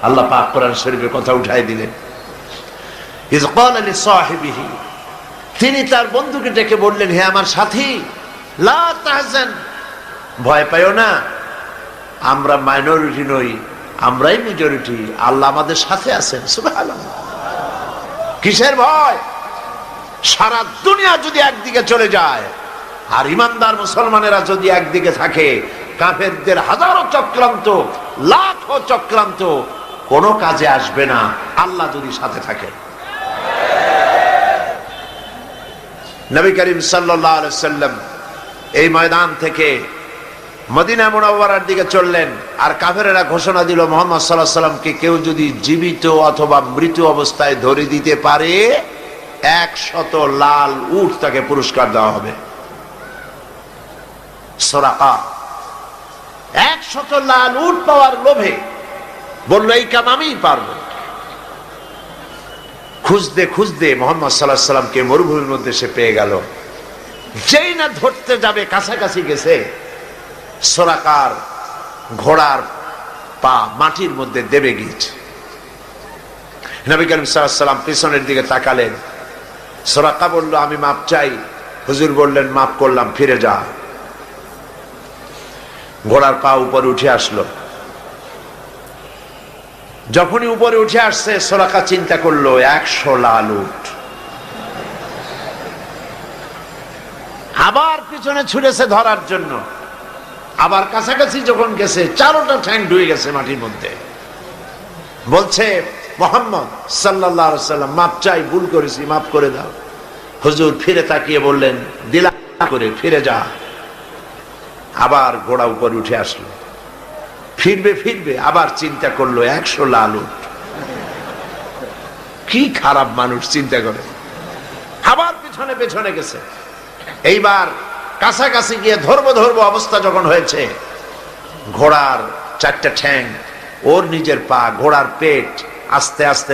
আল্লাহ পাক কোরআন শরীফে কথা উঠাই দিলেন, ইয ক্বালা লিসাহিবিহি, তিনি তার বন্ধুকে ডেকে বললেন, হে আমার সাথী, লা তাহজান, ভয় পাইও না, আমরা মাইনরিটি নই, আমরাই মেজরিটি, আল্লাহ আমাদের সাথে আছেন। সুবহানাল্লাহ। কিসের ভয়? সারা দুনিয়া যদি একদিকে চলে যায় আর ইমানদার মুসলমানেরা যদি একদিকে থাকে, কাফেরদের হাজারো চক্রান্ত, লাখো চক্রান্ত কোনো কাজে আসবে না আল্লাহ যদি সাথে থাকে। নবী করিম সাল্লাল্লাহু আলাইহি ওয়াসাল্লাম এই ময়দান থেকে মদিনা মুনাওয়ারার দিকে চললেন, আর কাফেরেরা ঘোষণা দিল, মুহাম্মদ সাল্লাল্লাহু আলাইহি ওয়াসাল্লামকে কেউ যদি জীবিত অথবা মৃত অবস্থায় ধরে দিতে পারে 100 লাল উট তাকে পুরস্কার দেওয়া হবে। সুরাকা 100 লাল উট পাওয়ার লোভে বলল, এই কাম আমিই পারবো। খুঁজতে খুঁজতে মুহাম্মদ সাল্লাল্লাহু আলাইহি ওয়াসাল্লামকে মরুভূমির মধ্যে সে পেয়ে গেল। যেই না ধরতে যাবে, কাছাকাছি গেছে, সুরাকার ঘোড়ার পা মাটির মধ্যে দেবে গিয়েছে। নবী করিম সাল্লাল্লাহু আলাইহি ওয়াসাল্লাম পিছনের দিকে তাকালেন। সুরাকা বলল, আমি মাপ চাই। হুজুর বললেন, মাপ করলাম, ফিরে যা। ঘোড়ার পা উপরে উঠে আসলো। যখনই উপরে উঠে আসছে, সুরাকা চিন্তা করলো 100 লাল উট। আবার পিছনে ছুটেছে ধরার জন্য। আবার কাছাকাছি যখন গেছে, 4টা ঠ্যাং ঢুকে গেছে মাটির মধ্যে। বলছে, মুহাম্মদ সাল্লাল্লাহু আলাইহি ওয়াসাল্লাম, মাপ চাই, ভুল করেছি, মাফ করে দাও। হুজুর ফিরে তাকিয়ে বললেন, দিলা করে ফিরে যা। আবার ঘোড়া উপরে উঠে আসলো। ফিরবে, আবার চিন্তা করলো 100 লাল উট। কি খারাপ মানুষ, চিন্তা করে। আবার পিছনে পেছনে গেছে। এইবার কাছাকাছি গিয়ে ধরবো অবস্থা যখন হয়েছে, ঘোড়ার 4টা ঠ্যাং, ওর নিজের পা, ঘোড়ার পেট আস্তে আস্তে